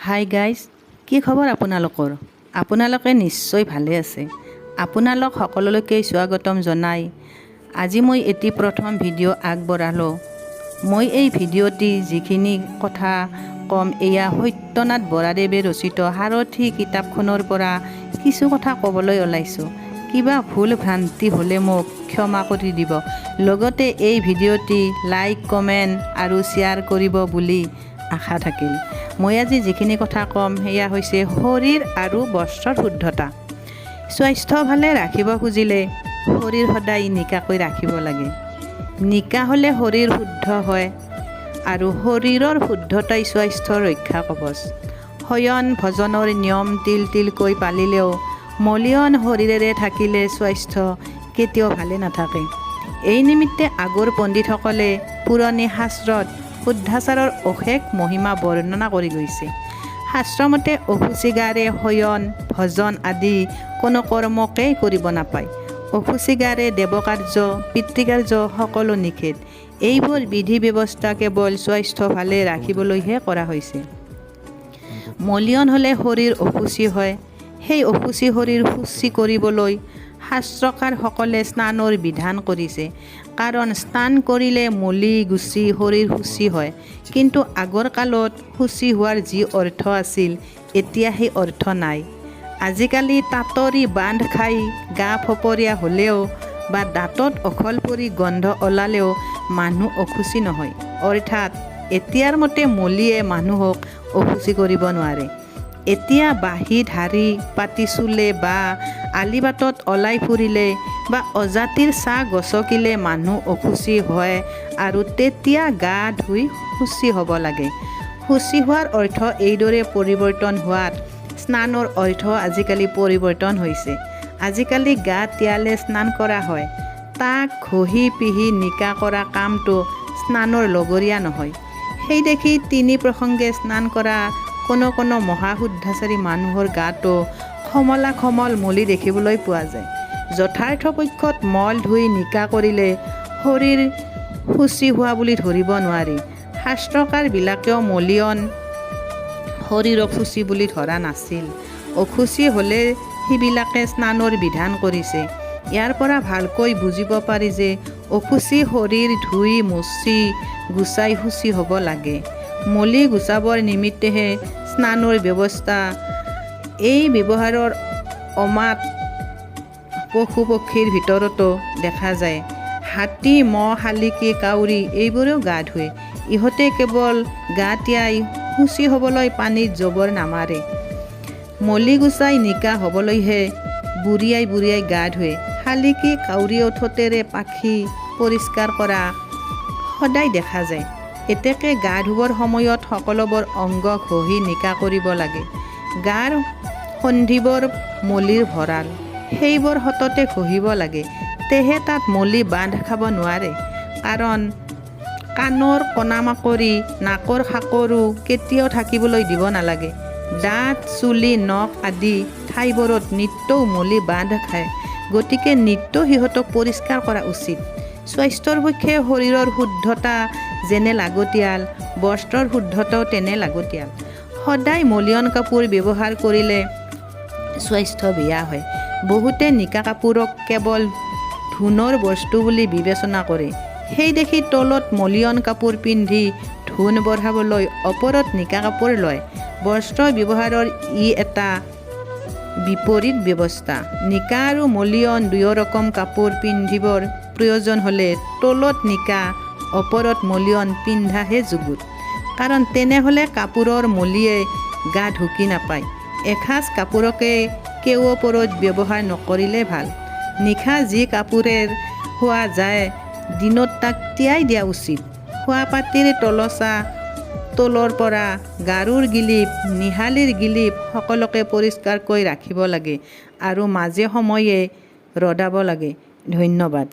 Hi guys, কি খবৰ আপোনালোকৰ? আপোনালোকে নিশ্চয় ভালে আছে। আপোনালোক সকলোলৈকে স্বাগতম জনাই আজি মই এটি প্ৰথম ভিডিঅ' আগবঢ়ালোঁ। মই এই ভিডিঅ'টি যিখিনি কথা ক'ম এয়া সত্যনাথ বৰাদেৱে ৰচিত সাৰথি কিতাপখনৰ পৰা কিছু কথা ক'বলৈ ওলাইছোঁ। কিবা ভুল ভ্ৰান্তি হ'লে মোক ক্ষমা কৰি দিব। লগতে এই ভিডিঅ'টি লাইক, কমেণ্ট আৰু শ্বেয়াৰ কৰিব বুলি আশা থাকিল। মই আজি যিখিনি কথা ক'ম সেয়া হৈছে শৰীৰ আৰু বস্ত্ৰৰ শুদ্ধতা। স্বাস্থ্য ভালে ৰাখিব খুজিলে শৰীৰ সদায় নিকাকৈ ৰাখিব লাগে। নিকা হ'লে শৰীৰ শুদ্ধ হয় আৰু শৰীৰৰ শুদ্ধতাই স্বাস্থ্যৰ ৰক্ষা কৱচ। শয়ন ভজনৰ নিয়ম তিল তিলকৈ পালিলেও মলিয়ন শৰীৰেৰে থাকিলে স্বাস্থ্য কেতিয়াও ভালে নাথাকে। এই নিমিত্তে আগৰ পণ্ডিতসকলে পুৰণি শাস্ত্ৰত শুদ্ধাচাৰৰ অশেষ মহিমা বৰ্ণনা কৰি গৈছে। শাস্ত্ৰমতে অশুচিগাৰে শয়ন ভজন আদি কোনো কৰ্মকেই কৰিব নাপায়। অশুচিগাৰে দেৱকাৰ্য পিতৃকাৰ্য সকলো নিষেধ। এইবোৰ বিধি ব্যৱস্থা কেৱল স্বাস্থ্য ভালে ৰাখিবলৈহে কৰা হৈছে। মলিয়ন হ'লে শৰীৰ অশুচি হয়। সেই অশুচি শৰীৰ শুচি কৰিবলৈ শাস্ত্ৰকাৰসকলে স্নানৰ বিধান কৰিছে। কাৰণ স্নান কৰিলে মলি গুচি শৰীৰ শুচি হয়। কিন্তু আগৰ কালত শুচি হোৱাৰ যি অৰ্থ আছিল এতিয়া সেই অৰ্থ নাই। আজিকালি তাঁতৰি বান্ধ খাই গা ফপৰীয়া হ'লেও বা দাঁতত অখল পৰি গন্ধ ওলালেও মানুহ অশুচি নহয়। অৰ্থাৎ এতিয়াৰ মতে মলিয়ে মানুহক অশুচি কৰিব নোৱাৰে। এতিয়া বাঁহী ধাৰি পাতি চুলে বা আলিবাটত ওলাই ফুৰিলে বা অজাতিৰ চাহ গছকিলে মানুহ অশুচি হয় আৰু তেতিয়া গা ধুই শুচি হ'ব লাগে। শুচি হোৱাৰ অৰ্থ এইদৰে পৰিৱৰ্তন হোৱাত স্নানৰ অৰ্থ আজিকালি পৰিৱৰ্তন হৈছে। আজিকালি গা তিয়ালে স্নান কৰা হয়। তাক ঘঁহি পিহি নিকা কৰা কামটো স্নানৰ লগৰীয়া নহয়। সেই দেখি তিনি প্ৰসংগে স্নান কৰা কোনো মহাশুদ্ধাচাৰী মানুহৰ গাটো খমলা খমল মলি দেখিবলৈ পোৱা যায়। যথাৰ্থ পক্ষত মল ধুই নিকা কৰিলে শৰীৰ শুচি হোৱা বুলি ধৰিব নোৱাৰি। শাস্ত্ৰকাৰবিলাকেও মলিয়ন শৰীৰক শুচি বুলি ধৰা নাছিল। অশুচি হ'লে সিবিলাকে স্নানৰ বিধান কৰিছে। ইয়াৰ পৰা ভালকৈ বুজিব পাৰি যে অশুচি শৰীৰ ধুই মুচি গুচাই শুচি হ'ব লাগে। মলি গুচাবৰ নিমিত্তেহে স্নানৰ ব্যৱস্থা। এই ব্যৱহাৰৰ অমাত পশু পক্ষীৰ ভিতৰতো দেখা যায়। হাতী মহ শালিকী কাউৰী এইবোৰেও গা ধুৱে। ইহঁতে কেৱল গা তিয়াই শুচি হ'বলৈ পানীত জবৰ নামাৰে। মলি গুচাই নিকা হ'বলৈহে বুৰিয়াই গা ধুৱে। শালিকী কাউৰীয়েও ঠোঁটেৰে পাখি পৰিষ্কাৰ কৰা সদায় দেখা যায়। এতেকে গা ধুবৰ সময়ত সকলোবোৰ অংগ ঘঁহি নিকা কৰিব লাগে। গাৰ সন্ধিবোৰ মলিৰ ভঁৰাল, সেইবোৰ সততে ঘঁহিব লাগে। তেহে তাত মলি বান্ধ খাব নোৱাৰে। কাৰণ কাণৰ কণামাকৰি নাকৰ সাকৰো কেতিয়াও থাকিবলৈ দিব নালাগে। দাঁত চুলি নখ আদি ঠাইবোৰত নিত্যও মলি বান্ধ খায়। গতিকে নিত্য সিহঁতক পৰিষ্কাৰ কৰা উচিত। স্বাস্থ্যৰ পক্ষে শৰীৰৰ শুদ্ধতা যেনে লাগতিয়াল, বস্ত্ৰৰ শুদ্ধতাও তেনে লাগতিয়াল। সদায় মলিয়ন কাপোৰ ব্যৱহাৰ কৰিলে স্বাস্থ্য বেয়া হয়। বহুতে নিকা কাপোৰক কেৱল ধুনৰ বস্তু বুলি বিবেচনা কৰে। সেই দেখি তলত মলিয়ন কাপোৰ পিন্ধি ধুন বঢ়াবলৈ ওপৰত নিকা কাপোৰ লয়। বস্ত্ৰ ব্যৱহাৰৰ ই এটা বিপৰীত ব্যৱস্থা। নিকা আৰু মলিয়ন দুয়ো ৰকম কাপোৰ পিন্ধিবৰ প্ৰয়োজন হ'লে তলত নিকা ওপৰত মলিয়ন পিন্ধাহে যুগুত। কাৰণ তেনেহ'লে কাপোৰৰ মলিয়ে গা ঢুকি নাপায়। এসাঁজ কাপোৰকে কেও ওপৰত ব্যৱহাৰ নকৰিলে ভাল। নিশা যি কাপোৰেৰ শোৱা যায় দিনত তাক তিয়াই দিয়া উচিত। শোৱা পাটিৰ তলচা তলৰ পৰা গাৰুৰ গিলিপ নিহালিৰ গিলিপ সকলোকে পৰিষ্কাৰকৈ ৰাখিব লাগে আৰু মাজে সময়ে ৰদাব লাগে। ধন্যবাদ।